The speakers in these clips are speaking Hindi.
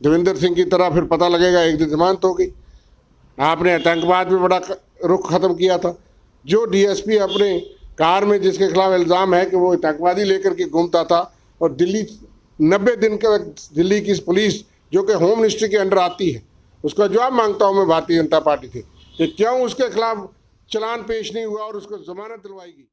देवेंद्र सिंह की तरह फिर पता लगेगा एक दिन जमानत होगी। आपने आतंकवाद में बड़ा रुख ख़त्म किया था। जो डीएसपी अपने कार में जिसके खिलाफ इल्ज़ाम है कि वो आतंकवादी लेकर के घूमता था, और दिल्ली 90 दिन का दिल्ली की पुलिस जो कि होम मिनिस्ट्री के अंडर आती है, उसका जवाब मांगता हूँ मैं भारतीय जनता पार्टी से कि क्यों उसके खिलाफ चालान पेश नहीं हुआ और उसको जमानत दिलवाएगी।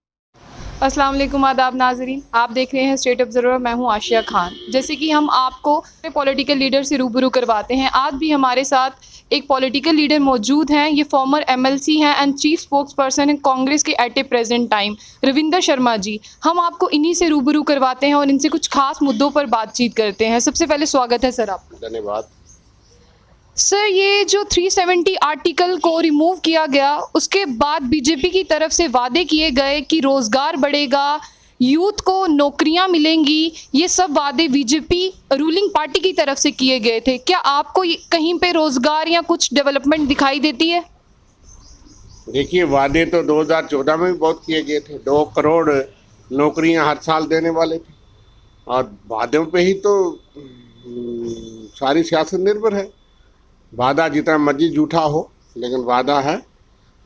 अस्सलाम वालेकुम, आदाब नाजरीन, आप देख रहे हैं स्टेट ऑब्जर्वर। मैं हूं आशिया खान। जैसे कि हम आपको पॉलिटिकल लीडर से रूबरू करवाते हैं, आज भी हमारे साथ एक पॉलिटिकल लीडर मौजूद हैं। ये फॉर्मर एमएलसी हैं एंड चीफ स्पोक्स पर्सन हैं कांग्रेस के एट ए प्रेजेंट टाइम, रविंदर शर्मा जी। हम आपको इन्हीं से रूबरू करवाते हैं और इनसे कुछ खास मुद्दों पर बातचीत करते हैं। सबसे पहले स्वागत है सर आपका। धन्यवाद सर, ये जो 370 आर्टिकल को रिमूव किया गया, उसके बाद बीजेपी की तरफ से वादे किए गए कि रोज़गार बढ़ेगा, यूथ को नौकरियां मिलेंगी, ये सब वादे बीजेपी रूलिंग पार्टी की तरफ से किए गए थे। क्या आपको कहीं पे रोज़गार या कुछ डेवलपमेंट दिखाई देती है? देखिए, वादे तो 2014 में भी बहुत किए गए थे। 2 करोड़ नौकरियां हर साल देने वाले थे, और वादों पे ही तो सारी सियासत निर्भर है। वादा जितना मर्जी झूठा हो, लेकिन वादा है।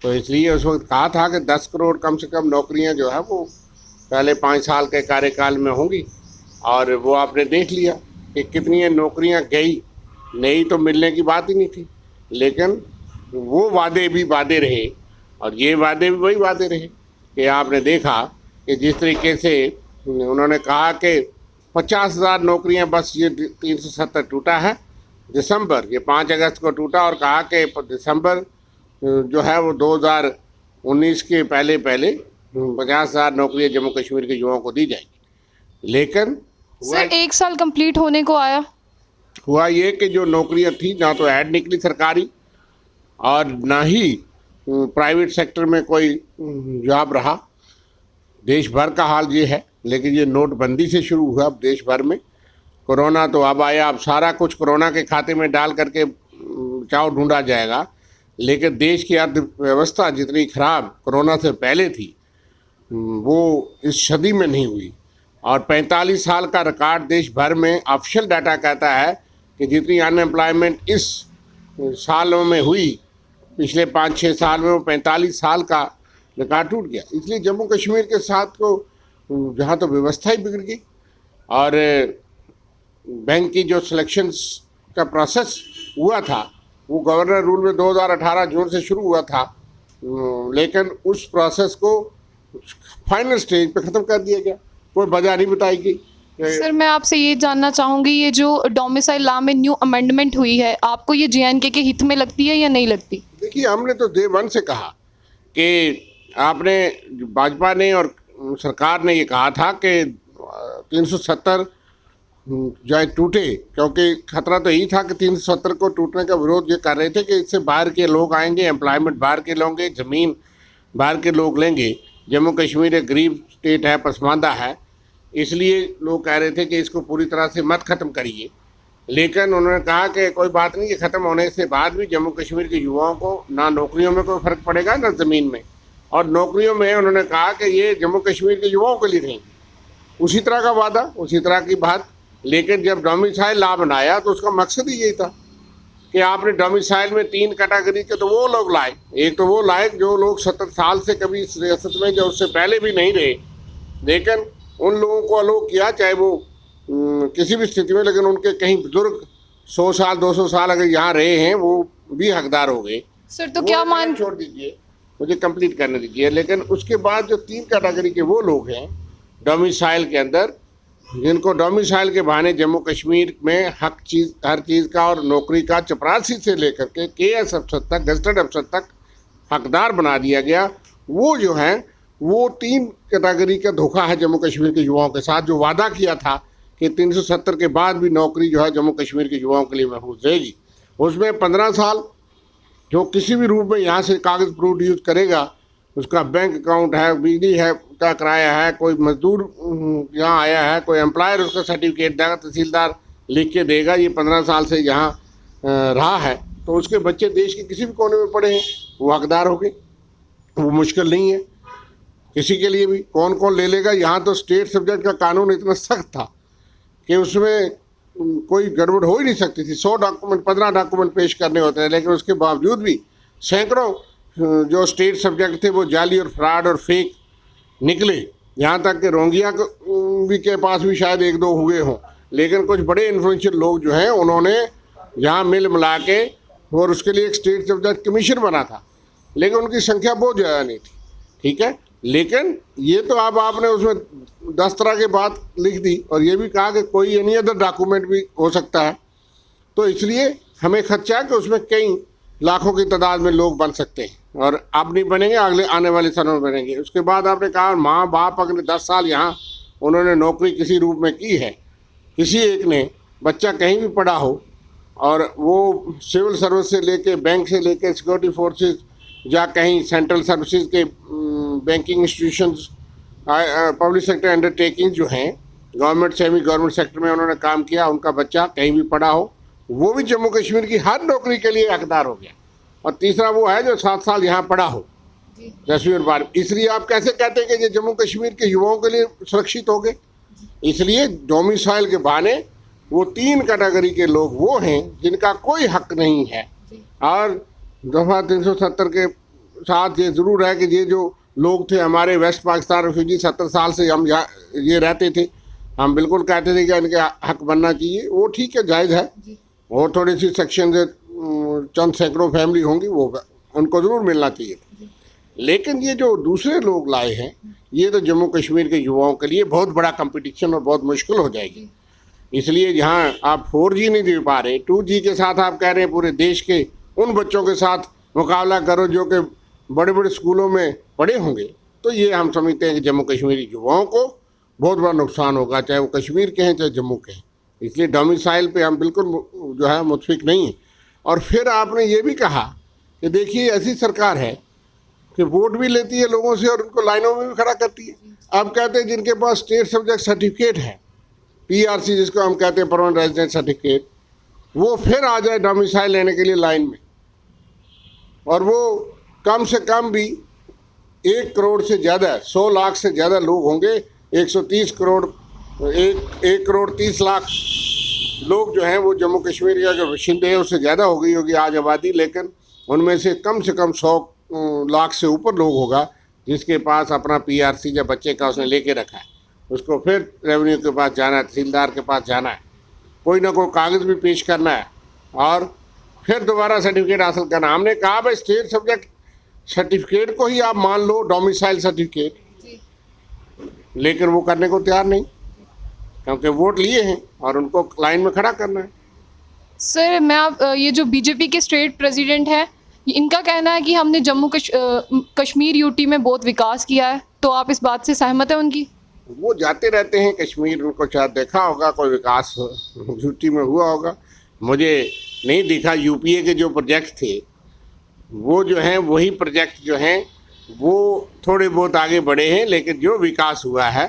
तो इसलिए उस वक्त कहा था कि 10 करोड़ कम से कम नौकरियां जो है वो पहले 5 साल के कार्यकाल में होंगी, और वो आपने देख लिया कि कितनी नौकरियां गई। नई तो मिलने की बात ही नहीं थी, लेकिन वो वादे भी वादे रहे, और ये वादे भी वही वादे रहे कि आपने देखा कि जिस तरीके से उन्होंने कहा कि 50,000 नौकरियां बस ये 370 टूटा है दिसंबर, ये 5 अगस्त को टूटा, और कहा कि दिसंबर जो है वो 2019 के पहले 50,000 नौकरियां जम्मू कश्मीर के युवाओं को दी जाएगी। लेकिन सर, 1 साल कंप्लीट होने को आया, हुआ ये कि जो नौकरियां थी ना तो ऐड निकली सरकारी, और ना ही प्राइवेट सेक्टर में कोई जॉब रहा। देश भर का हाल ये है। लेकिन ये नोटबंदी से शुरू हुआ अब देश भर में। कोरोना तो अब आया, अब सारा कुछ कोरोना के खाते में डाल करके बचाव ढूंढा जाएगा। लेकिन देश की अर्थव्यवस्था जितनी खराब कोरोना से पहले थी, वो इस सदी में नहीं हुई। और 45 साल का रिकॉर्ड देश भर में ऑफिशियल डाटा कहता है कि जितनी अनएम्प्लॉयमेंट इस सालों में हुई, पिछले 5-6 साल में, वो 45 साल का रिकॉर्ड टूट गया। इसलिए जम्मू कश्मीर के साथ को जहाँ तो व्यवस्था ही बिगड़ गई, और बैंक की जो सिलेक्शंस का प्रोसेस हुआ था वो गवर्नर रूल में 2018 जून से शुरू हुआ था, लेकिन उस प्रोसेस को फाइनल स्टेज पे ख़त्म कर दिया गया। कोई वजह नहीं बताई गई। सर मैं आपसे ये जानना चाहूँगी, ये जो डोमिसाइल लॉ में न्यू अमेंडमेंट हुई है, आपको ये जेएनके के हित में लगती है या नहीं लगती? देखिए, हमने तो डे 1 से कहा कि आपने, भाजपा ने और सरकार ने ये कहा था कि 370 जो टूटे, क्योंकि खतरा तो यही था कि 370 को टूटने का विरोध ये कर रहे थे कि इससे बाहर के लोग आएंगे, एम्प्लॉयमेंट बाहर के लोगे, ज़मीन बाहर के लोग लेंगे। जम्मू कश्मीर एक गरीब स्टेट है, पसमानदा है, इसलिए लोग कह रहे थे कि इसको पूरी तरह से मत ख़त्म करिए। लेकिन उन्होंने कहा कि कोई बात नहीं, ये ख़त्म होने से बाद भी जम्मू कश्मीर के युवाओं को ना नौकरियों में कोई फ़र्क पड़ेगा ना ज़मीन में, और नौकरियों में उन्होंने कहा कि ये जम्मू कश्मीर के युवाओं के लिए रहेंगी। उसी तरह का वादा, उसी तरह की बात। लेकिन जब डोमिसाइल लॉ बनाया तो उसका मकसद ही यही था कि आपने डोमिसाइल में 3 कैटेगरी के तो वो लोग लाए। एक तो वो लाए जो लोग 70 साल से कभी इस रियासत में, जो उससे पहले भी नहीं रहे, लेकिन उन लोगों को अलोक किया, चाहे वो किसी भी स्थिति में, लेकिन उनके कहीं बुजुर्ग 100 साल 200 साल अगर यहाँ रहे हैं, वो भी हकदार हो गए। सर तो क्या मान, छोड़ दीजिए, मुझे कंप्लीट करने दीजिए। लेकिन उसके बाद जो 3 कैटेगरी के वो लोग हैं डोमिसाइल के अंदर, जिनको डोमिसाइल के बहाने जम्मू कश्मीर में हर चीज़ का और नौकरी का चपरासी से लेकर के केएस अफसर तक, गजटेड अफसर तक हकदार बना दिया गया, वो जो है वो 3 कैटेगरी का धोखा है जम्मू कश्मीर के युवाओं के साथ। जो वादा किया था कि 370 के बाद भी नौकरी जो है जम्मू कश्मीर के युवाओं के लिए महफूज रहेगी, उसमें 15 साल जो किसी भी रूप में यहाँ से कागज़ प्रूफ यूज़ करेगा, उसका बैंक अकाउंट है, बिजली है का किराया है, कोई मजदूर यहाँ आया है, कोई एम्प्लॉयर उसका सर्टिफिकेट देगा, तहसीलदार लिख के देगा ये 15 साल से यहाँ रहा है, तो उसके बच्चे देश के किसी भी कोने में पड़े हैं, वो हकदार हो गए। वो मुश्किल नहीं है किसी के लिए भी। कौन कौन ले लेगा? यहाँ तो स्टेट सब्जेक्ट का कानून इतना सख्त था कि उसमें कोई गड़बड़ हो ही नहीं सकती थी। 100 डॉक्यूमेंट 15 डॉक्यूमेंट पेश करने होते हैं, लेकिन उसके बावजूद भी सैकड़ों जो स्टेट सब्जेक्ट थे वो जाली और फ्रॉड और फेक निकले। यहाँ तक कि रोंगिया भी के पास भी शायद 1-2 हुए हों, लेकिन कुछ बड़े इन्फ्लुएंशियल लोग जो हैं उन्होंने यहाँ मिल मिला के, और उसके लिए एक स्टेट सब्जेक्ट कमीशन बना था, लेकिन उनकी संख्या बहुत ज़्यादा नहीं थी। ठीक है, लेकिन ये तो अब आपने उसमें 10 तरह की बात लिख दी और ये भी कहा कि कोई एनी अदर डॉक्यूमेंट भी हो सकता है, तो इसलिए हमें खर्चा है कि उसमें कई लाखों की तादाद में लोग बन सकते हैं, और अब नहीं बनेंगे, अगले आने वाले सालों में बनेंगे। उसके बाद आपने कहा माँ बाप अगले 10 साल यहाँ उन्होंने नौकरी किसी रूप में की है, किसी एक ने, बच्चा कहीं भी पढ़ा हो और वो सिविल सर्विस से लेके, बैंक से लेके, सिक्योरिटी फोर्सेस या कहीं सेंट्रल सर्विसेज के banking institutions, public sector undertaking जो हैं, गवर्नमेंट सेमी गवर्नमेंट सेक्टर में उन्होंने काम किया, उनका बच्चा कहीं भी पढ़ा हो, वो भी जम्मू कश्मीर की हर नौकरी के लिए हकदार हो गया। और तीसरा वो है जो 7 साल यहाँ पढ़ा हो 10वीं और 12वीं। इसलिए आप कैसे कहते हैं कि ये जम्मू कश्मीर के युवाओं के लिए सुरक्षित हो गए? इसलिए डोमिसाइल के बहाने वो 3 कैटेगरी के लोग वो हैं जिनका कोई हक नहीं है। और दफ़ा 370 के साथ ये ज़रूर है कि ये जो लोग थे हमारे वेस्ट पाकिस्तान रेफ्यूजी, 70 साल से हम यहाँ ये रहते थे, हम बिल्कुल कहते थे कि इनके हक बनना चाहिए, वो ठीक है, जायज़ है। और थोड़ी सी सेक्शन से चंद सैकड़ों फैमिली होंगी, वो उनको ज़रूर मिलना चाहिए। लेकिन ये जो दूसरे लोग लाए हैं, ये तो जम्मू कश्मीर के युवाओं के लिए बहुत बड़ा कंपटीशन और बहुत मुश्किल हो जाएगी। इसलिए जहाँ आप 4G नहीं दे पा रहे, 2G के साथ आप कह रहे हैं पूरे देश के उन बच्चों के साथ मुकाबला करो जो कि बड़े बड़े स्कूलों में पढ़े होंगे, तो ये हम समझते हैं कि जम्मू कश्मीरी युवाओं को बहुत बड़ा नुकसान होगा, चाहे वो कश्मीर के हैं चाहे जम्मू के हैं। इसलिए डोमिसाइल पे हम बिल्कुल जो है मुतफिक नहीं हैं। और फिर आपने ये भी कहा कि देखिए ऐसी सरकार है कि वोट भी लेती है लोगों से और उनको लाइनों में भी खड़ा करती है। अब कहते हैं जिनके पास स्टेट सब्जेक्ट सर्टिफिकेट है, PRC जिसको हम कहते हैं परमानेंट रेजिडेंट सर्टिफिकेट, वो फिर आ जाए डोमिसाइल लेने के लिए लाइन में, और वो कम से कम भी 1 करोड़ से ज़्यादा, 100 लाख से ज़्यादा लोग होंगे। 130 करोड़, 1 करोड़ 30 लाख लोग जो हैं वो जम्मू कश्मीर का जो बाशिंदे हैं उससे ज़्यादा हो गई होगी आज आबादी, लेकिन उनमें से कम 100 लाख से ऊपर लोग होगा जिसके पास अपना PRC या बच्चे का उसने लेके रखा है। उसको फिर रेवेन्यू के पास जाना है, तहसीलदार के पास जाना है, कोई ना कोई कागज़ भी पेश करना है और फिर दोबारा सर्टिफिकेट हासिल करना। हमने कहा भाई स्टेट सब्जेक्ट सर्टिफिकेट को ही आप मान लो डोमिसाइल सर्टिफिकेट, लेकिन वो करने को तैयार नहीं, क्योंकि वोट लिए हैं और उनको लाइन में खड़ा करना है। सर मैं आप ये जो बीजेपी के स्टेट प्रेसिडेंट हैं, इनका कहना है कि हमने जम्मू कश्मीर UT में बहुत विकास किया है, तो आप इस बात से सहमत हैं उनकी? वो जाते रहते हैं कश्मीर, उनको शायद देखा होगा कोई विकास UT में हुआ होगा, मुझे नहीं दिखा। UPA के जो प्रोजेक्ट थे वो जो हैं वही प्रोजेक्ट जो हैं वो थोड़े बहुत आगे बढ़े हैं, लेकिन जो विकास हुआ है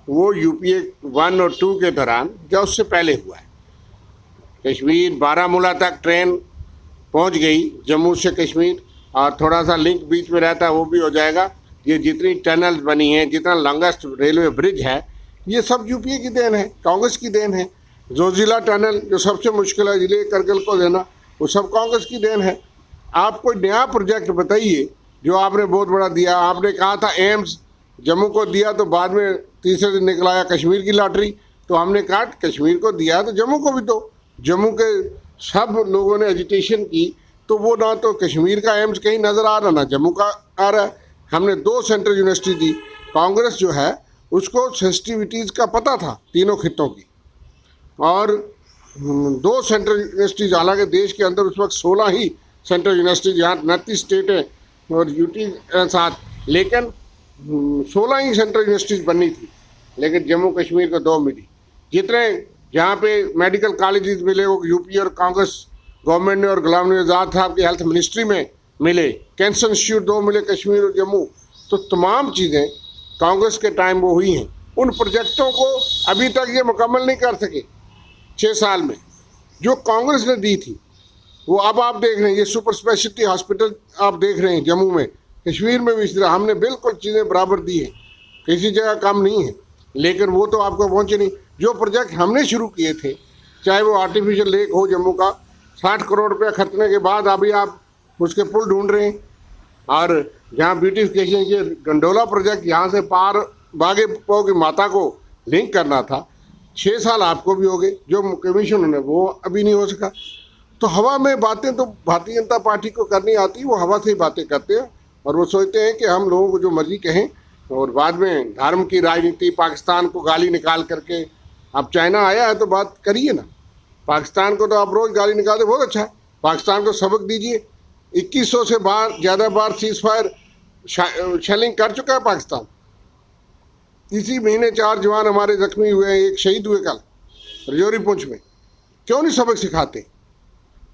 वो UPA 1 और 2 के दौरान या उससे पहले हुआ है। कश्मीर बारामूला तक ट्रेन पहुंच गई जम्मू से कश्मीर, और थोड़ा सा लिंक बीच में रहता है वो भी हो जाएगा। ये जितनी टनल्स बनी हैं, जितना लॉन्गेस्ट रेलवे ब्रिज है, ये सब UPA की देन है, कांग्रेस की देन है। जोजिला टनल जो सबसे मुश्किल है जिले करगिल को देना, वो सब कांग्रेस की देन है। आप कोई नया प्रोजेक्ट बताइए जो आपने बहुत बड़ा दिया। आपने कहा था एम्स जम्मू को दिया, तो बाद में तीसरे दिन निकल आया कश्मीर की लॉटरी, तो हमने कहा कश्मीर को दिया तो जम्मू को भी दो। जम्मू के सब लोगों ने एजिटेशन की, तो वो ना तो कश्मीर का एम्स कहीं नज़र आ रहा ना जम्मू का आ रहा है। हमने 2 सेंट्रल यूनिवर्सिटी दी। कांग्रेस जो है उसको सेंसिटिविटीज़ का पता था तीनों खित्तों की, और 2 सेंट्रल यूनिवर्सिटीज़, हालांकि देश के अंदर उस वक्त 16 ही सेंट्रल यूनिवर्सिटीज़, यहाँ 29 स्टेट है और UT साथ, लेकिन 16 ही सेंट्रल यूनिवर्सिटीज़ बननी थी, लेकिन जम्मू कश्मीर को 2 मिली। जितने जहाँ पे मेडिकल कॉलेजेस मिले वो UP और कांग्रेस गवर्नमेंट ने और गुलाम नबी आज़ाद साहब की हेल्थ मिनिस्ट्री में मिले। कैंसर इंस्टीट्यूट 2 मिले कश्मीर और जम्मू। तो तमाम चीज़ें कांग्रेस के टाइम वो हुई हैं। उन प्रोजेक्टों को अभी तक ये मुकम्मल नहीं कर सके 6 साल में, जो कांग्रेस ने दी थी वो अब आप देख रहे हैं। ये सुपर स्पेशलिटी हॉस्पिटल आप देख रहे हैं जम्मू में, कश्मीर में भी इस तरह हमने बिल्कुल चीज़ें बराबर दी हैं, किसी जगह कम नहीं है, लेकिन वो तो आपको पहुँचे नहीं। जो प्रोजेक्ट हमने शुरू किए थे चाहे वो आर्टिफिशियल लेक हो जम्मू का, 60 करोड़ रुपया खर्चने के बाद अभी आप उसके पुल ढूंढ रहे हैं। और जहाँ ब्यूटिफिकेशन के गंडोला प्रोजेक्ट यहाँ से पार बागे पौ की माता को लिंक करना था, 6 साल आपको भी हो गए, जो कमीशन है वो अभी नहीं हो सका। तो हवा में बातें तो भारतीय जनता पार्टी को करनी आती है, वो हवा से ही बातें करते हैं और वो सोचते हैं कि हम लोगों को जो मर्जी कहें, और बाद में धर्म की राजनीति, पाकिस्तान को गाली निकाल करके। अब चाइना आया है तो बात करिए ना, पाकिस्तान को तो आप रोज़ गाली निकालते, बहुत अच्छा है, पाकिस्तान को सबक दीजिए। 2100 से ज़्यादा बार सीज फायर शेलिंग कर चुका है पाकिस्तान। इसी महीने 4 जवान हमारे जख्मी हुए हैं, एक शहीद हुए कल रजौरी पुंछ में। क्यों नहीं सबक सिखाते?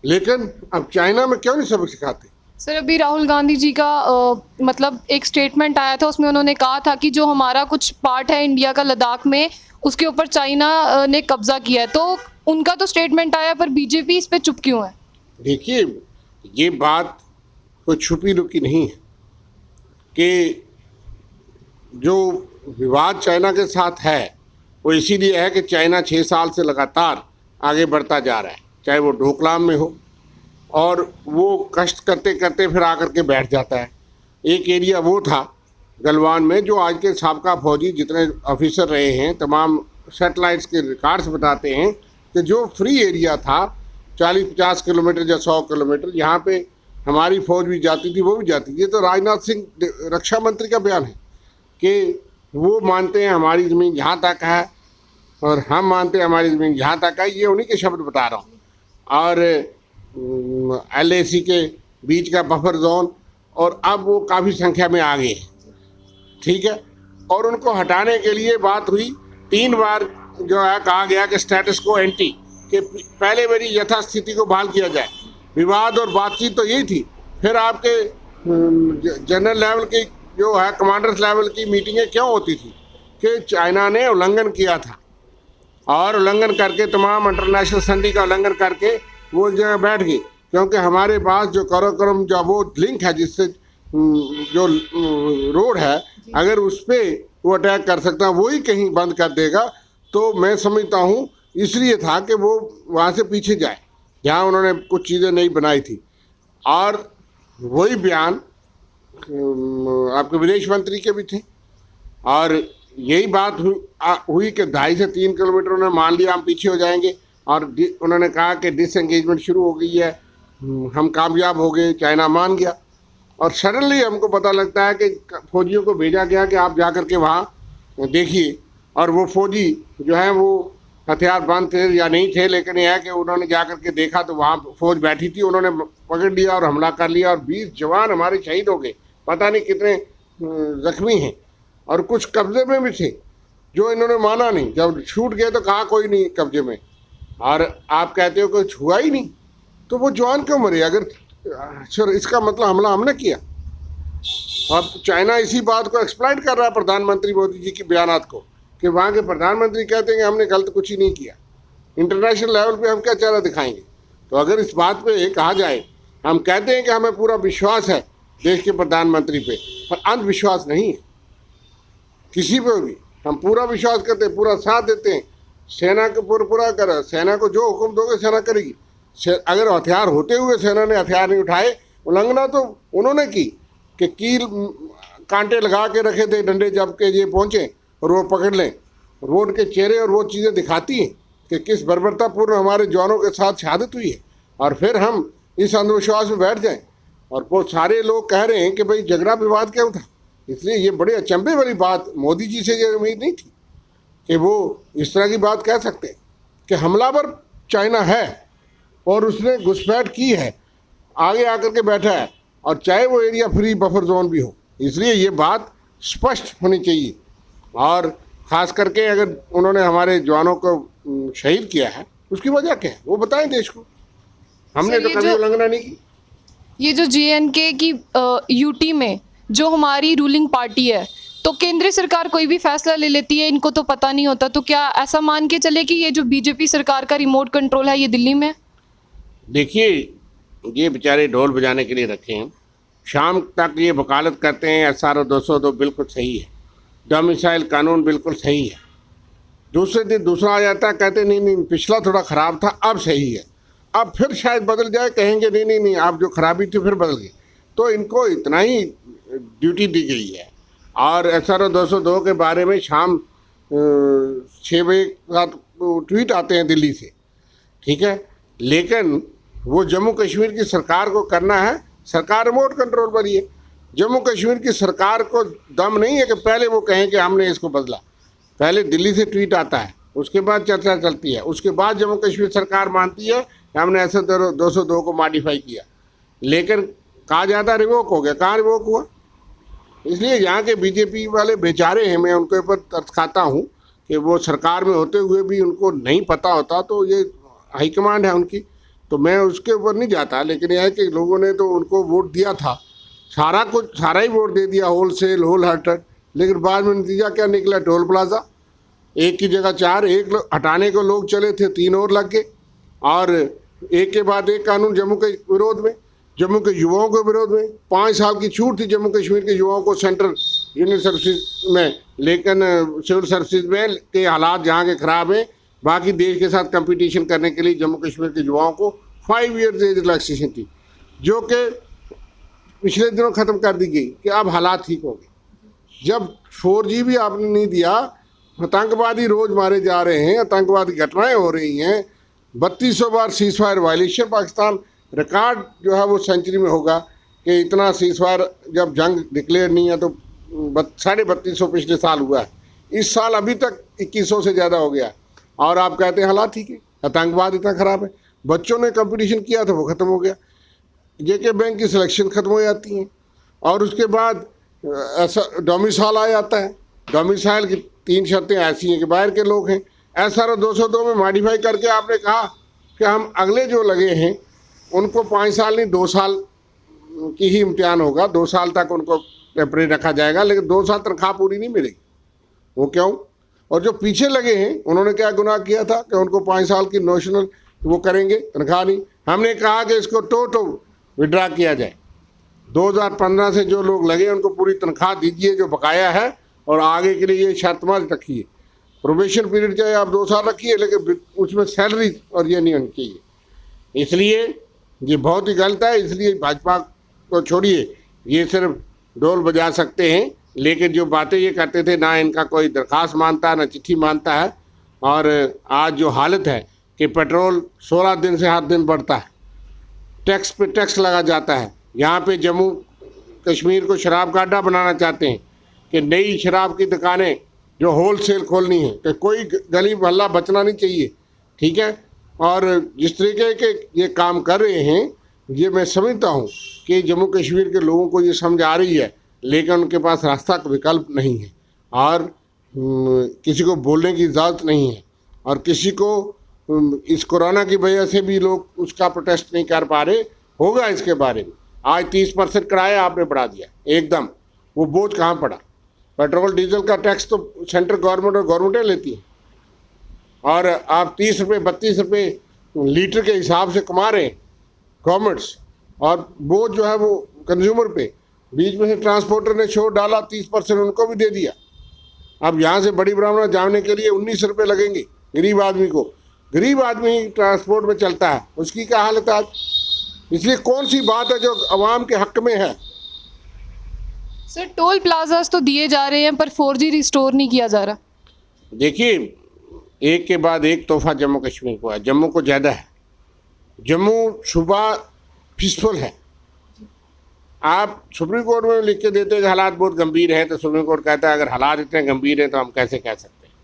लेकिन अब चाइना में क्यों नहीं सबक सिखाते? सर, अभी राहुल गांधी जी का मतलब एक स्टेटमेंट आया था, उसमें उन्होंने कहा था कि जो हमारा कुछ पार्ट है इंडिया का लद्दाख में, उसके ऊपर चाइना ने कब्जा किया है। तो उनका तो स्टेटमेंट आया, पर बीजेपी इस पे चुप क्यों है? देखिए, ये बात कोई छुपी रुकी नहीं है कि जो विवाद चाइना के साथ है वो इसीलिए है कि चाइना 6 साल से लगातार आगे बढ़ता जा रहा है, चाहे वो डोकलाम में हो, और वो कष्ट करते करते फिर आकर के बैठ जाता है। एक एरिया वो था गलवान में, जो आज के साबका फौजी जितने ऑफिसर रहे हैं, तमाम सैटेलाइट्स के रिकॉर्ड्स बताते हैं कि जो फ्री एरिया था 40-50 किलोमीटर या 100 किलोमीटर, यहाँ पे हमारी फौज भी जाती थी, वो भी जाती थी। तो राजनाथ सिंह रक्षा मंत्री का बयान है कि वो मानते हैं हमारी ज़मीन यहाँ तक है और हम मानते हैं हमारी ज़मीन यहाँ तक है। ये उन्हीं के शब्द बता रहा हूँ। और LAC के बीच का बफर जोन, और अब वो काफ़ी संख्या में आ गए हैं, ठीक है। और उनको हटाने के लिए बात हुई 3 बार, जो है कहा गया कि स्टेटस को एंटी, कि पहले मेरी यथास्थिति को बहाल किया जाए। विवाद और बातचीत तो यही थी। फिर आपके जनरल लेवल की जो है कमांडर्स लेवल की मीटिंगें क्यों होती थी कि चाइना ने उल्लंघन किया था, और उल्लंघन करके तमाम इंटरनेशनल संधि का उल्लंघन करके वो जगह बैठ गई, क्योंकि हमारे पास जो कराकोरम जो वो लिंक है, जिससे जो रोड है, अगर उस पर वो अटैक कर सकता है, वही कहीं बंद कर देगा। तो मैं समझता हूँ इसलिए था कि वो वहाँ से पीछे जाए जहाँ उन्होंने कुछ चीज़ें नहीं बनाई थी। और वही बयान आपके विदेश मंत्री के भी थे, और यही बात हुई कि 2.5 से 3 किलोमीटर उन्होंने मान लिया हम पीछे हो जाएंगे, और उन्होंने कहा कि डिसएंगेजमेंट शुरू हो गई है, हम कामयाब हो गए, चाइना मान गया। और सडनली हमको पता लगता है कि फौजियों को भेजा गया कि आप जा कर के वहाँ देखिए, और वो फौजी जो हैं वो हथियार बंद थे या नहीं थे, लेकिन यह है कि उन्होंने जा कर के देखा तो वहाँ फौज बैठी थी, उन्होंने पकड़ लिया और हमला कर लिया, और 20 जवान हमारे शहीद हो गए, पता नहीं कितने जख्मी हैं, और कुछ कब्जे में भी थे जो इन्होंने माना नहीं। जब छूट गए तो कहा कोई नहीं कब्जे में, और आप कहते हो कुछ हुआ ही नहीं, तो वो जवान क्यों मरे? अगर सर इसका मतलब हमला हमने किया। अब चाइना इसी बात को एक्सप्लॉइट कर रहा है प्रधानमंत्री मोदी जी की बयानात को, कि वहाँ के प्रधानमंत्री कहते हैं कि हमने गलत कुछ ही नहीं किया। इंटरनेशनल लेवल पे हम क्या चेहरा दिखाएंगे? तो अगर इस बात पे कहा जाए, हम कहते हैं कि हमें पूरा विश्वास है देश के प्रधानमंत्री पे, पर अंधविश्वास नहीं है किसी पे भी। हम पूरा विश्वास करते हैं, पूरा साथ देते हैं, सेना को पूरा कर, सेना को जो हुक्म दोगे सेना करेगी। अगर हथियार होते हुए सेना ने हथियार नहीं उठाए, उल्लंघना तो उन्होंने की कि कील कांटे लगा के रखे थे, डंडे जब के ये पहुँचे और वो पकड़ लें। वो उनके चेहरे और वो चीज़ें दिखाती हैं कि किस बर्बरतापूर्ण हमारे जवानों के साथ शहादत हुई है, और फिर हम इस अंधविश्वास में बैठ जाएं। और वो सारे लोग कह रहे हैं कि भाई झगड़ा विवाद क्यों था। इसलिए ये बड़े अचंभे वाली बात, मोदी जी से ये उम्मीद नहीं थी कि वो इस तरह की बात कह सकते हैं कि हमलावर चाइना है और उसने घुसपैठ की है, आगे आकर के बैठा है, और चाहे वो एरिया फ्री बफर जोन भी हो। इसलिए ये बात स्पष्ट होनी चाहिए, और ख़ास करके अगर उन्होंने हमारे जवानों को शहीद किया है, उसकी वजह क्या है वो बताएं देश को। हमने तो कभी उल्लंघना नहीं की। ये जो JNK की UT में जो हमारी रूलिंग पार्टी है, तो केंद्र सरकार कोई भी फैसला ले लेती है, इनको तो पता नहीं होता। तो क्या ऐसा मान के चले कि ये जो BJP सरकार का रिमोट कंट्रोल है ये दिल्ली में? देखिए, ये बेचारे ढोल बजाने के लिए रखे हैं, शाम तक ये वकालत करते हैं SRO 202 बिल्कुल सही है, डोमिसाइल कानून बिल्कुल सही है, दूसरे दिन दूसरा आ जाता है, कहते नहीं नहीं पिछला थोड़ा ख़राब था, अब सही है, अब फिर शायद बदल जाए, कहेंगे नहीं नहीं नहीं आप जो खराबी थी फिर बदल गई। तो इनको इतना ही ड्यूटी दी गई है। और SRO 202 के बारे में शाम 6 बजे रात ट्वीट आते हैं दिल्ली से, ठीक है, लेकिन वो जम्मू कश्मीर की सरकार को करना है, सरकार रिमोट कंट्रोल पर ही है। जम्मू कश्मीर की सरकार को दम नहीं है कि पहले वो कहें कि हमने इसको बदला। पहले दिल्ली से ट्वीट आता है, उसके बाद चर्चा चलती है, उसके बाद जम्मू कश्मीर सरकार मानती है कि हमने SRO 202 को मॉडिफाई किया, लेकिन कहा जाता रिवोक हो गया। कहाँ रिवोक हुआ? इसलिए यहाँ के बीजेपी वाले बेचारे हैं, मैं उनके ऊपर तरस खाता हूँ कि वो सरकार में होते हुए भी उनको नहीं पता होता। तो ये हाईकमांड है उनकी, तो मैं उसके ऊपर नहीं जाता, लेकिन यह है कि लोगों ने तो उनको वोट दिया था, सारा ही वोट दे दिया, होल हार्टेड, लेकिन बाद में नतीजा क्या निकला? टोल प्लाजा एक की जगह 4, एक हटाने को लोग चले थे, 3 और लग गए, और एक के बाद एक कानून जम्मू के विरोध में, जम्मू के युवाओं के विरोध में। 5 साल की छूट थी जम्मू कश्मीर के युवाओं को सेंट्रल यूनियन सर्विसेज में, लेकिन सिविल सर्विसेज में के हालात जहाँ के ख़राब हैं, बाकी देश के साथ कंपटीशन करने के लिए जम्मू कश्मीर के युवाओं को 5 ईयर्स एज रिलैक्सेशन थी, जो कि पिछले दिनों ख़त्म कर दी गई कि अब हालात ठीक हो गए। जब 4G भी आपने नहीं दिया, आतंकवादी रोज़ मारे जा रहे हैं, आतंकवादी घटनाएं हो रही हैं, 3200 बार ceasefire violation, Pakistan record जो है वो सेंचुरी में होगा कि इतना सीज फायर, जब जंग डिक्लेयर नहीं है तो 3250 पिछले साल हुआ है, इस साल अभी तक 2100 से ज़्यादा हो गया, और आप कहते हैं हालात ठीक है, आतंकवाद इतना ख़राब है। बच्चों ने कंपटीशन किया था वो ख़त्म हो गया, JK बैंक की सिलेक्शन ख़त्म हो जाती है, और उसके बाद ऐसा डोमिसाइल आ जाता है। डोमिसाइल की 3 शर्तें ऐसी हैं कि बाहर के लोग हैं। SRO 202 में मॉडिफाई करके आपने कहा कि हम अगले जो लगे हैं उनको 5 साल नहीं 2 साल की ही इम्तिहान होगा, 2 साल तक उनको टेम्परेरी रखा जाएगा, लेकिन 2 साल तनख्वाह पूरी नहीं मिलेगी। वो क्यों? और जो पीछे लगे हैं उन्होंने क्या गुनाह किया था कि उनको 5 साल की नोशनल वो करेंगे, तनख्वाह नहीं। हमने कहा कि इसको टोटल विड्रा किया जाए, 2015 से जो लोग लगे उनको पूरी तनख्वाह दीजिए जो बकाया है, और आगे के लिए ये शर्त मत रखिए, प्रोबेशन पीरियड चाहे आप 2 साल रखिए, लेकिन उसमें सैलरी और ये नहीं होनी चाहिए। इसलिए ये बहुत ही गलत है। इसलिए भाजपा को छोड़िए, ये सिर्फ ढोल बजा सकते हैं, लेकिन जो बातें ये करते थे, ना इनका कोई दरख्वास्त मानता है ना चिट्ठी मानता है। और आज जो हालत है कि पेट्रोल 16 दिन से 7 दिन बढ़ता है, टैक्स पे टैक्स लगा जाता है। यहाँ पे जम्मू कश्मीर को शराब का अड्डा बनाना चाहते हैं कि नई शराब की दुकानें जो होल सेल खोलनी है, कि कोई गली मोहल्ला बचना नहीं चाहिए, ठीक है। और जिस तरीके के ये काम कर रहे हैं, ये मैं समझता हूँ कि जम्मू कश्मीर के लोगों को ये समझ आ रही है, लेकिन उनके पास रास्ता का विकल्प नहीं है, और किसी को बोलने की इजाज़त नहीं है, और किसी को इस कोरोना की वजह से भी लोग उसका प्रोटेस्ट नहीं कर पा रहे। होगा इसके बारे में। आज 30% किराया आपने बढ़ा दिया एकदम, वो बोझ कहाँ पड़ा? पेट्रोल डीजल का टैक्स तो सेंट्रल गवर्नमेंट और गवर्नमेंटें लेती है, और आप 30 रुपये 32 रुपये लीटर के हिसाब से कमा रहे हैं गवर्नमेंट्स, और बोझ जो है वो कंज्यूमर पे। बीच में से ट्रांसपोर्टर ने छोड़ डाला, 30% उनको भी दे दिया। अब यहाँ से बड़ी ब्राह्मणा जाने के लिए 19 रुपये लगेंगे गरीब आदमी को। गरीब आदमी ट्रांसपोर्ट में चलता है, उसकी क्या हालत है आज? इसलिए कौन सी बात है जो अवाम के हक में है? सर, टोल प्लाजास तो दिए जा रहे हैं पर 4G रिस्टोर नहीं किया जा रहा। देखिए, एक के बाद एक तोहफा जम्मू कश्मीर को है। जम्मू को ज़्यादा है। जम्मू सुबह पीसफुल है। आप सुप्रीम कोर्ट में लिख के देते हैं कि हालात बहुत गंभीर हैं, तो सुप्रीम कोर्ट कहता है अगर हालात इतने गंभीर हैं तो हम कैसे कह सकते हैं,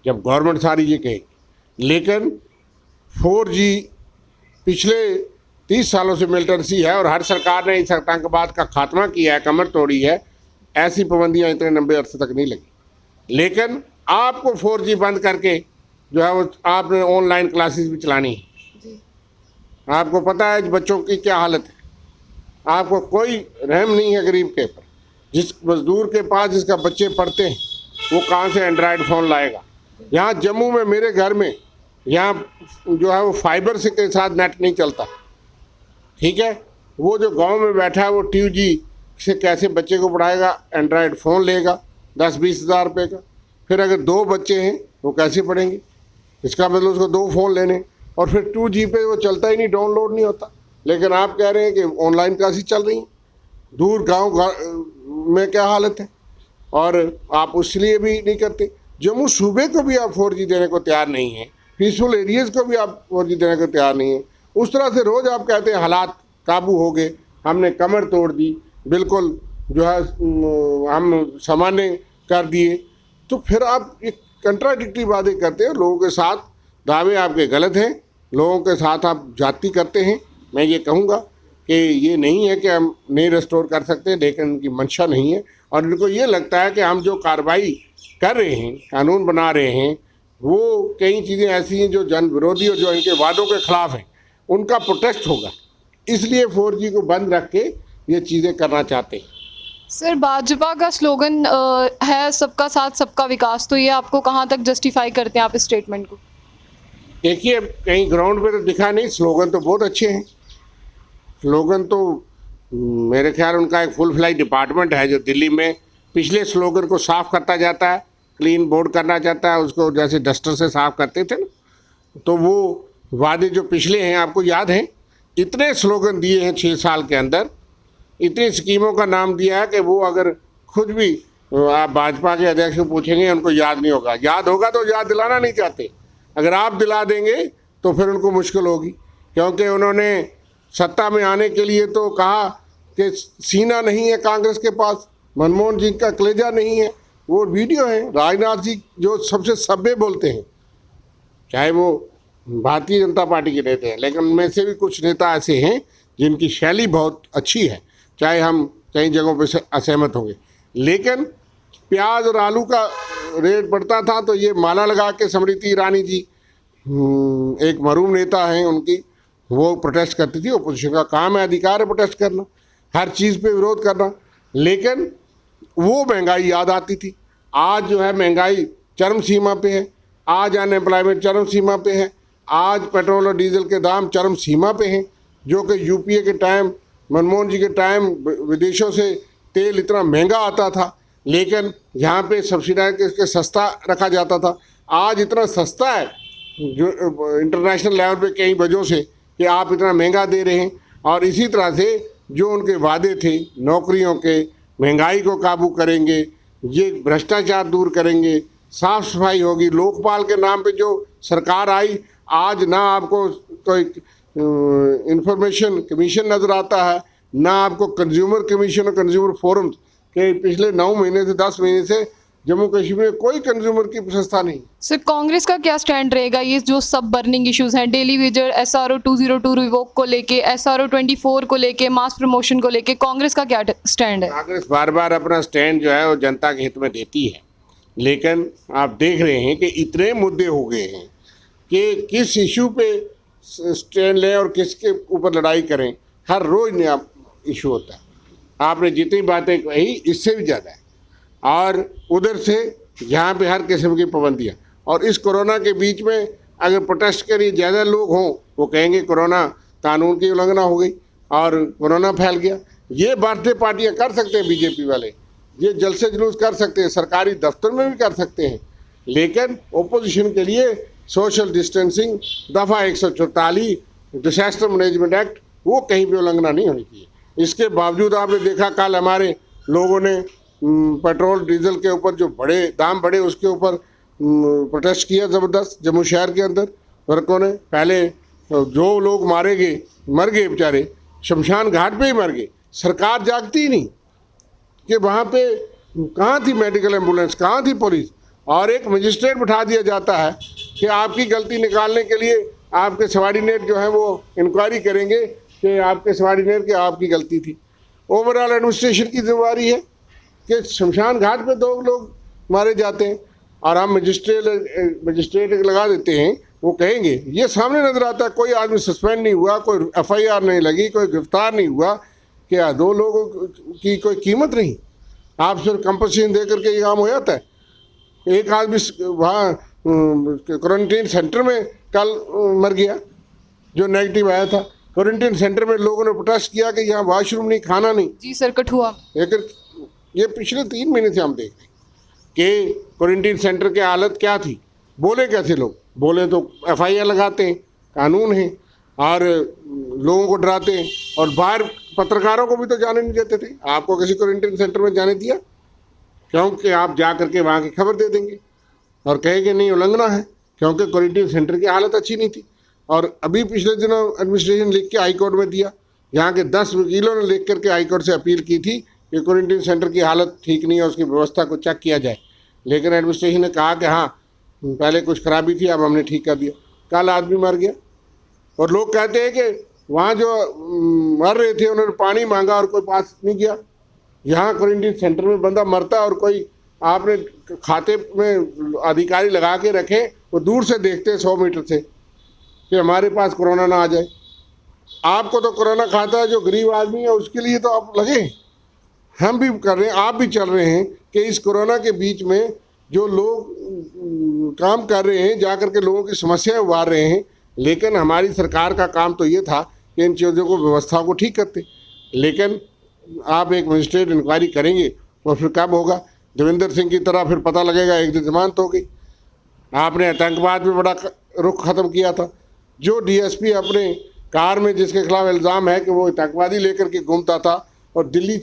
जब गवर्नमेंट सारी ये कहेगी। लेकिन 4G पिछले 30 सालों से मिलिटेंसी है, और हर सरकार ने इस आतंकवाद का खात्मा किया है, कमर तोड़ी है। ऐसी पाबंदियाँ इतने लंबे अरसे तक नहीं लगी। लेकिन आपको 4G बंद करके जो है वो आपने ऑनलाइन क्लासेस भी चलानी है। आपको पता है बच्चों की क्या हालत है। आपको कोई रहम नहीं है गरीब के ऊपर। जिस मजदूर के पास जिसका बच्चे पढ़ते हैं, वो कहाँ से एंड्रॉयड फ़ोन लाएगा? यहाँ जम्मू में मेरे घर में यहाँ जो है वो फाइबर से के साथ नेट नहीं चलता, ठीक है। वो जो गांव में बैठा है वो 2G से कैसे बच्चे को पढ़ाएगा? एंड्रॉयड फ़ोन लेगा 10-20 हज़ार रुपये का। फिर अगर 2 बच्चे हैं वो कैसे पढ़ेंगे? इसका मतलब उसको 2 फ़ोन लेने, और फिर 2G पे वो चलता ही नहीं, डाउनलोड नहीं होता। लेकिन आप कह रहे हैं कि ऑनलाइन क्लासेस चल रही हैं। दूर गांव में क्या हालत है, और आप उसलिए भी नहीं करते। जम्मू सूबे को भी आप 4G देने को तैयार नहीं हैं, पीसफुल एरियाज़ को भी आप 4G देने को तैयार नहीं हैं। उस तरह से रोज़ आप कहते हैं हालात काबू हो गए, हमने कमर तोड़ दी, बिल्कुल जो है हम सामान्य कर दिए। तो फिर आप एक कंट्राडिक्टरी बातें करते हैं। लोगों के साथ दावे आपके गलत हैं, लोगों के साथ आप जाति करते हैं। मैं ये कहूँगा कि ये नहीं है कि हम नहीं रेस्टोर कर सकते, लेकिन उनकी मंशा नहीं है, और इनको ये लगता है कि हम जो कार्रवाई कर रहे हैं, कानून बना रहे हैं, वो कई चीज़ें ऐसी हैं जो जन विरोधी और जो इनके वादों के ख़िलाफ़ हैं, उनका प्रोटेस्ट होगा। इसलिए 4G को बंद रख के ये चीज़ें करना चाहते हैं। सर, भाजपा का स्लोगन है सबका साथ सबका विकास, तो ये आपको कहाँ तक जस्टिफाई करते हैं आप इस स्टेटमेंट को? देखिए, कहीं ग्राउंड पे तो दिखा नहीं, स्लोगन तो बहुत अच्छे हैं। स्लोगन तो मेरे ख्याल उनका एक फुल फ्लाई डिपार्टमेंट है जो दिल्ली में पिछले स्लोगन को साफ़ करता जाता है, क्लीन बोर्ड करना चाहता है उसको, जैसे डस्टर से साफ़ करते थे ना। तो वो वादे जो पिछले हैं आपको याद हैं, इतने स्लोगन दिए हैं 6 साल के अंदर, इतनी स्कीमों का नाम दिया है कि वो अगर खुद भी आप भाजपा के अध्यक्ष को पूछेंगे उनको याद नहीं होगा। याद होगा तो याद दिलाना नहीं चाहते, अगर आप दिला देंगे तो फिर उनको मुश्किल होगी, क्योंकि उन्होंने सत्ता में आने के लिए तो कहा कि सीना नहीं है कांग्रेस के पास, मनमोहन सिंह का कलेजा नहीं है। वो वीडियो है, राजनाथ जी जो सबसे सभ्य बोलते हैं, चाहे वो भारतीय जनता पार्टी के नेता हैं, लेकिन उनमें से भी कुछ नेता ऐसे हैं जिनकी शैली बहुत अच्छी है, चाहे हम कई जगहों पे से असहमत होंगे। लेकिन प्याज और आलू का रेट बढ़ता था तो ये माला लगा के स्मृति ईरानी जी, एक मरूम नेता हैं उनकी, वो प्रोटेस्ट करती थी। ओपोजिशन का काम है, अधिकार है प्रोटेस्ट करना, हर चीज़ पे विरोध करना। लेकिन वो महंगाई याद आती थी। आज जो है महंगाई चरम सीमा पे है, आज अनएम्प्लॉयमेंट चरम सीमा पे है, आज पेट्रोल और डीजल के दाम चरम सीमा पे हैं, जो कि यूपीए के टाइम, मनमोहन जी के टाइम विदेशों से तेल इतना महंगा आता था, लेकिन यहाँ पे सब्सिडाइज करके सस्ता रखा जाता था। आज इतना सस्ता है जो इंटरनेशनल लेवल पे कई वजहों से कि आप इतना महंगा दे रहे हैं। और इसी तरह से जो उनके वादे थे नौकरियों के, महंगाई को काबू करेंगे, ये भ्रष्टाचार दूर करेंगे, साफ़ सफाई होगी, लोकपाल के नाम पे जो सरकार आई, आज ना आपको कोई इंफॉर्मेशन कमीशन नज़र आता है, ना आपको कंज्यूमर कमीशन और कंज्यूमर फोरम के पिछले 9 महीने से 10 महीने से जम्मू कश्मीर में कोई कंज्यूमर की संस्था नहीं। सर, कांग्रेस का क्या स्टैंड रहेगा ये जो सब बर्निंग इश्यूज हैं, डेली वेजर, SRO 202 रिवोक को लेके, SRO 24 को लेके, मास प्रमोशन को लेके, कांग्रेस का क्या स्टैंड है? कांग्रेस बार बार अपना स्टैंड जो है वो जनता के हित में देती है, लेकिन आप देख रहे हैं कि इतने मुद्दे हो गए हैं कि किस इशू पे स्टैंड लें और किसके ऊपर लड़ाई करें। हर रोज़ नया इशू होता है। आपने जितनी बातें कही इससे भी ज़्यादा है, और उधर से यहाँ पे हर किस्म की पाबंदियाँ। और इस कोरोना के बीच में अगर प्रोटेस्ट के लिए ज़्यादा लोग हों, वो कहेंगे कोरोना कानून की उल्लंघना हो गई और कोरोना फैल गया। ये बर्थडे पार्टियाँ कर सकते हैं बीजेपी वाले, ये जलसे जुलूस कर सकते हैं, सरकारी दफ्तर में भी कर सकते हैं, लेकिन ओपोजिशन के लिए सोशल डिस्टेंसिंग, दफ़ा 144, डिजास्टर मैनेजमेंट एक्ट, वो कहीं भी उल्लंघना नहीं होनी चाहिए। इसके बावजूद आपने देखा कल हमारे लोगों ने पेट्रोल डीजल के ऊपर जो बड़े दाम बढ़े उसके ऊपर प्रोटेस्ट किया ज़बरदस्त जम्मू शहर के अंदर। वर्करों ने पहले जो लोग मर गए बेचारे, शमशान घाट पे ही मर गए। सरकार जागती ही नहीं कि वहाँ पे कहाँ थी मेडिकल एम्बुलेंस, कहाँ थी पुलिस। और एक मजिस्ट्रेट बिठा दिया जाता है कि आपकी गलती निकालने के लिए आपके सबॉर्डिनेट जो है वो इंक्वायरी करेंगे कि आपके सबॉर्डिनेट की आपकी गलती थी। ओवरऑल एडमिनिस्ट्रेशन की जिम्मेदारी है कि शमशान घाट पे 2 लोग मारे जाते हैं और हम मजिस्ट्रेट लगा देते हैं, वो कहेंगे। ये सामने नज़र आता है, कोई आदमी सस्पेंड नहीं हुआ, कोई FIR नहीं लगी, कोई गिरफ्तार नहीं हुआ। क्या 2 लोगों की कोई कीमत नहीं? आप सिर्फ कंपनसेशन दे करके ये काम हो जाता है? एक आदमी वहाँ क्वारंटीन सेंटर में कल मर गया जो नेगेटिव आया था। क्वारंटीन सेंटर में लोगों ने प्रोटेस्ट किया कि यहाँ वॉशरूम नहीं, खाना नहीं। जी सर, कठुआ। लेकिन ये पिछले 3 महीने से हम देख रहे हैं कि क्वारंटीन सेंटर की हालत क्या थी। बोले कैसे लोग? बोले तो FIR लगाते हैं, कानून है, और लोगों को डराते हैं। और बाहर पत्रकारों को भी तो जाने नहीं देते थे। आपको किसी क्वारंटीन सेंटर में जाने दिया? क्योंकि आप जा करके वहाँ की खबर दे देंगे और कहेंगे नहीं, उल्लंघना है, क्योंकि क्वारंटीन सेंटर की हालत अच्छी नहीं थी। और अभी पिछले दिनों एडमिनिस्ट्रेशन लिख के हाई कोर्ट में दिया, यहाँ के 10 वकीलों ने लिख करके हाई कोर्ट से अपील की थी कि क्वारंटीन सेंटर की हालत ठीक नहीं है, उसकी व्यवस्था को चेक किया जाए। लेकिन एडमिनिस्ट्रेशन ने कहा कि हाँ, पहले कुछ खराबी थी, अब हमने ठीक कर दिया। कल आदमी मर गया, और लोग कहते हैं कि वहाँ जो मर रहे थे उन्होंने पानी मांगा और कोई पास नहीं किया। यहाँ क्वारंटीन सेंटर में बंदा मरता और कोई आपने खाते में अधिकारी लगा के रखे, वो दूर से देखते हैं 100 मीटर से कि हमारे पास कोरोना ना आ जाए। आपको तो कोरोना खाता है जो गरीब आदमी है, उसके लिए तो आप लगे। हम भी कर रहे हैं, आप भी चल रहे हैं कि इस कोरोना के बीच में जो लोग काम कर रहे हैं, जा कर के लोगों की समस्याएं उबार रहे हैं। लेकिन हमारी सरकार का काम तो ये था कि इन चीज़ों को, व्यवस्थाओं को ठीक करते। लेकिन आप एक मजिस्ट्रेट इंक्वायरी करेंगे और फिर कब होगा? देवेंद्र सिंह की तरह फिर पता लगेगा एक दिन जमानत हो गई। आपने आतंकवाद में बड़ा रुख ख़त्म किया था। जो DSP अपने कार में जिसके खिलाफ इल्ज़ाम है कि वो आतंकवादी लेकर के घूमता था, और दिल्ली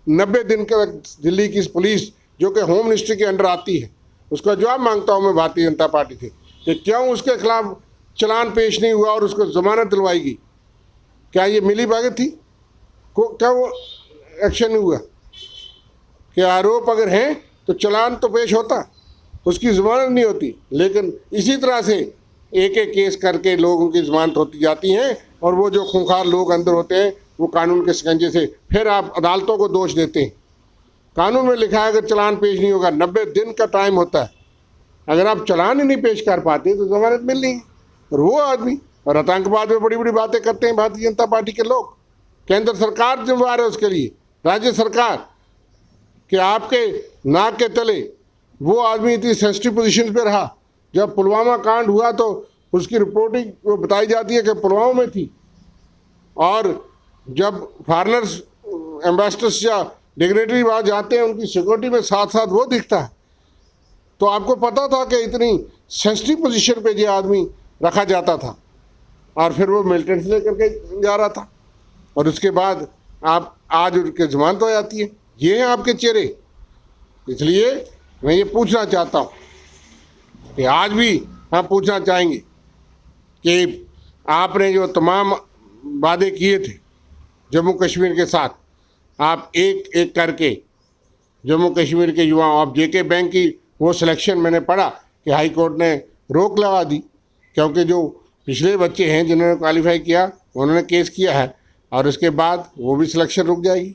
90 दिन का दिल्ली की पुलिस जो कि होम मिनिस्ट्री के अंडर आती है, उसका जवाब मांगता हूँ मैं भारतीय जनता पार्टी से कि क्यों उसके खिलाफ चलान पेश नहीं हुआ और उसको ज़मानत दिलवाई गई? क्या ये मिली भगत थी? क्या वो एक्शन हुआ? कि आरोप अगर हैं तो चलान तो पेश होता, उसकी ज़मानत नहीं होती। लेकिन इसी तरह से एक एक केस करके लोगों की ज़मानत होती जाती हैं, और वो जो खूंखार लोग अंदर होते हैं वो कानून के शिकंजे से फिर आप अदालतों को दोष देते हैं। कानून में लिखा है अगर चलान पेश नहीं होगा, 90 दिन का टाइम होता है। अगर आप चलान ही नहीं पेश कर पाते तो ज़मानत मिलनी है। और वो आदमी, और आतंकवाद में बड़ी बड़ी बातें करते हैं भारतीय जनता पार्टी के लोग। केंद्र सरकार जिम्मेदार है उसके लिए, राज्य सरकार, कि आपके नाक के तले वो आदमी इतनी सेंसिटिव पोजीशन पे रहा। जब पुलवामा कांड हुआ तो उसकी रिपोर्टिंग वो बताई जाती है कि पुलवामा में थी, और जब फॉरेनर्स एम्बेसडर्स या डिग्नेटरी वहाँ जाते हैं उनकी सिक्योरिटी में साथ साथ वो दिखता है। तो आपको पता था कि इतनी सेंसिटिव पोजीशन पे ये आदमी रखा जाता था, और फिर वो मिलिटेंट्स लेकर के जा रहा था, और उसके बाद आप आज उनके जमानत हो जाती है। ये हैं आपके चेहरे। इसलिए मैं ये पूछना चाहता हूँ कि आज भी हम पूछना चाहेंगे कि आपने जो तमाम वादे किए थे जम्मू कश्मीर के साथ, आप एक एक करके जम्मू कश्मीर के युवाओं, अब JK बैंक की वो सिलेक्शन मैंने पढ़ा कि हाई कोर्ट ने रोक लगा दी, क्योंकि जो पिछले बच्चे हैं जिन्होंने क्वालिफाई किया उन्होंने केस किया है, और उसके बाद वो भी सिलेक्शन रुक जाएगी,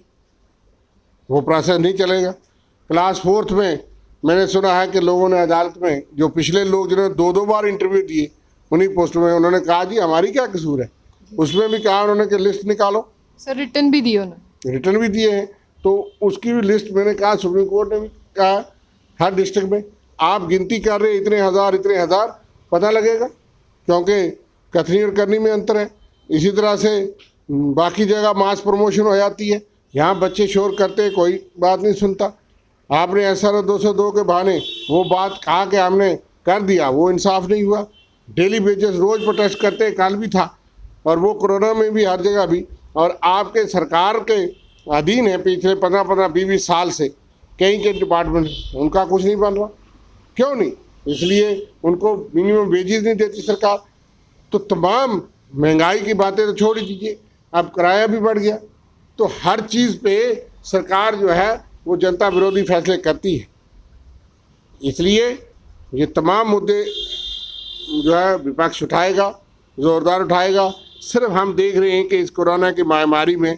वो प्रोसेस नहीं चलेगा। क्लास 4th में मैंने सुना है कि लोगों ने अदालत में, जो पिछले लोग जिन्होंने 2-2 बार इंटरव्यू दिए उन्हीं पोस्ट में, उन्होंने कहा जी हमारी क्या कसूर है। उसमें भी कहा उन्होंने कि लिस्ट निकालो। सर रिटर्न भी दिए उन्होंने, रिटर्न भी दिए हैं, तो उसकी भी लिस्ट मैंने कहा, सुप्रीम कोर्ट ने भी कहा हर डिस्ट्रिक्ट में आप गिनती कर रहे इतने हज़ार, पता लगेगा, क्योंकि कथनी और करनी में अंतर है। इसी तरह से बाकी जगह मास प्रमोशन हो जाती है, यहाँ बच्चे शोर करते हैं, कोई बात नहीं सुनता। आपने SRO 202 के बहाने वो बात कहा कि हमने कर दिया, वो इंसाफ नहीं हुआ। डेली बेसिस रोज़ प्रोटेस्ट करते, कल भी था, और वो कोरोना में भी हर जगह भी। और आपके सरकार के अधीन है पिछले 15-20 साल से कई के डिपार्टमेंट, उनका कुछ नहीं बन रहा। क्यों नहीं? इसलिए उनको मिनिमम वेजेस नहीं देती सरकार। तो तमाम महंगाई की बातें तो छोड़ ही दीजिए, अब किराया भी बढ़ गया। तो हर चीज़ पे सरकार जो है वो जनता विरोधी फैसले करती है। इसलिए ये तमाम मुद्दे जो है विपक्ष उठाएगा, ज़ोरदार उठाएगा। सिर्फ हम देख रहे हैं कि इस कोरोना की महामारी में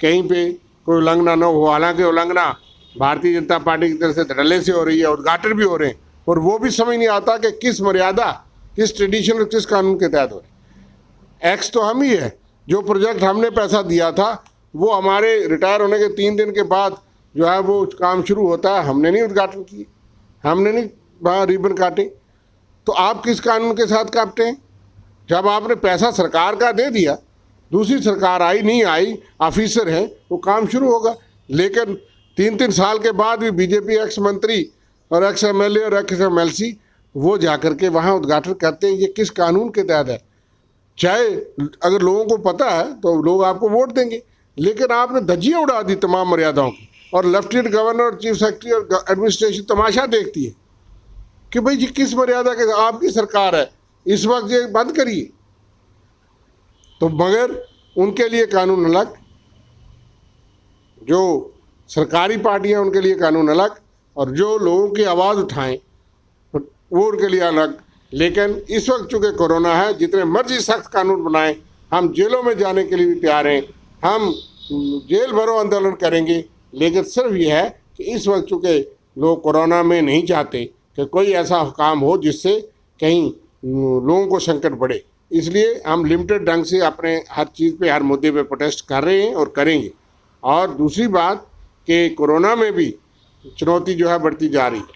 कहीं पे कोई उल्लंघना न हो। हालांकि उल्लंघना भारतीय जनता पार्टी की तरफ से धड़ल्ले से हो रही है, उद्घाटन भी हो रहे हैं, और वो भी समझ नहीं आता कि किस मर्यादा, किस ट्रेडिशन और किस कानून के तहत हो रहे। एक्स तो हम ही है। जो प्रोजेक्ट हमने पैसा दिया था वो हमारे रिटायर होने के 3 दिन के बाद जो है वो काम शुरू होता है, हमने नहीं उद्घाटन किए, हमने नहीं वहाँ रिबन काटे। तो आप किस कानून के साथ काटते हैं? जब आपने पैसा सरकार का दे दिया, दूसरी सरकार आई नहीं आई, ऑफिसर हैं, वो काम शुरू होगा। लेकिन 3-3 साल के बाद भी BJP एक्स मंत्री और एक्स MLA और एक्स MLC वो जाकर के वहाँ उद्घाटन करते हैं। ये किस कानून के तहत है? चाहे अगर लोगों को पता है तो लोग आपको वोट देंगे, लेकिन आपने धज्जियाँ उड़ा दी तमाम मर्यादाओं की, और लेफ्टिनेंट गवर्नर, चीफ सेक्रेटरी और एडमिनिस्ट्रेशन तमाशा देखती है कि भाई ये किस मर्यादा के, आपकी सरकार है, इस वक्त ये बंद करिए। तो मगर उनके लिए कानून अलग, जो सरकारी पार्टियां उनके लिए कानून अलग, और जो लोगों की आवाज़ उठाएं वो उनके लिए अलग। लेकिन इस वक्त चूँकि कोरोना है, जितने मर्जी सख्त कानून बनाएं, हम जेलों में जाने के लिए भी तैयार हैं, हम जेल भरो आंदोलन करेंगे। लेकिन सिर्फ ये है कि इस वक्त चूँकि लोग कोरोना में नहीं चाहते कि कोई ऐसा काम हो जिससे कहीं लोगों को संकट बढ़े, इसलिए हम लिमिटेड ढंग से अपने हर चीज़ पे, हर मुद्दे पे प्रोटेस्ट कर रहे हैं और करेंगे। और दूसरी बात कि कोरोना में भी चुनौती जो है बढ़ती जा रही है।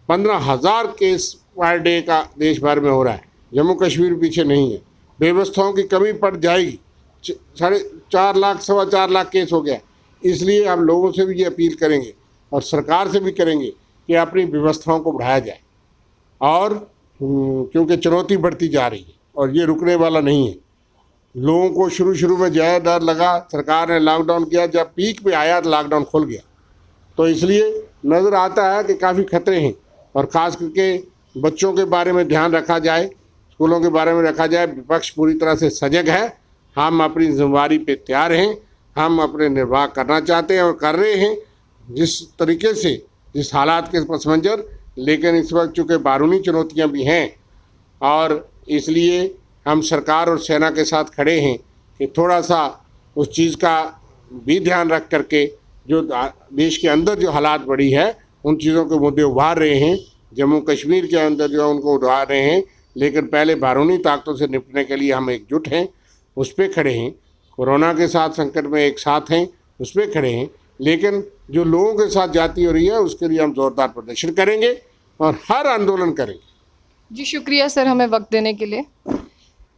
15,000 केस पर डे का देश भर में हो रहा है, जम्मू कश्मीर पीछे नहीं है। व्यवस्थाओं की कमी पड़ जाएगी, 4.5 लाख 4.25 लाख केस हो गया। इसलिए हम लोगों से भी ये अपील करेंगे और सरकार से भी करेंगे कि अपनी व्यवस्थाओं को बढ़ाया जाए, और क्योंकि चुनौती बढ़ती जा रही है और ये रुकने वाला नहीं है। लोगों को शुरू में ज़्यादा डर लगा, सरकार ने लॉकडाउन किया, जब पीक पे आया तो लॉकडाउन खुल गया। तो इसलिए नज़र आता है कि काफ़ी खतरे हैं, और ख़ास करके बच्चों के बारे में ध्यान रखा जाए, स्कूलों के बारे में रखा जाए। विपक्ष पूरी तरह से सजग है, हम अपनी जिम्मेदारी पे तैयार हैं, हम अपने निर्वाह करना चाहते हैं और कर रहे हैं जिस तरीके से, जिस हालात के पस मंज़र। लेकिन इस वक्त चूँकि बारूनी चुनौतियाँ भी हैं, और इसलिए हम सरकार और सेना के साथ खड़े हैं कि थोड़ा सा उस चीज़ का भी ध्यान रख करके जो देश के अंदर जो हालात बढ़ी है उन चीज़ों के मुद्दे उभार रहे हैं, जम्मू कश्मीर के अंदर जो है उनको उभार रहे हैं। लेकिन पहले बारूनी ताकतों से निपटने के लिए हम एकजुट हैं, उस पर खड़े हैं। कोरोना के साथ संकट में एक साथ हैं, उस पर खड़े हैं। लेकिन जो लोगों के साथ जाती हो रही है उसके लिए हम ज़ोरदार प्रदर्शन करेंगे और हर आंदोलन करेंगे। जी शुक्रिया सर हमें वक्त देने के लिए।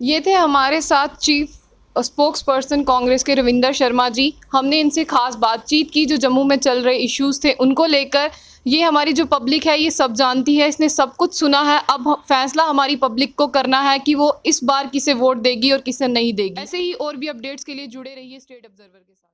ये थे हमारे साथ चीफ स्पोक्स पर्सन कांग्रेस के रविंदर शर्मा जी। हमने इनसे खास बातचीत की, जो जम्मू में चल रहे इश्यूज़ थे उनको लेकर। ये हमारी जो पब्लिक है ये सब जानती है, इसने सब कुछ सुना है। अब फैसला हमारी पब्लिक को करना है कि वो इस बार किसे वोट देगी और किसे नहीं देगी। ऐसे ही और भी अपडेट्स के लिए जुड़े रहिए स्टेट ऑब्जर्वर के साथ।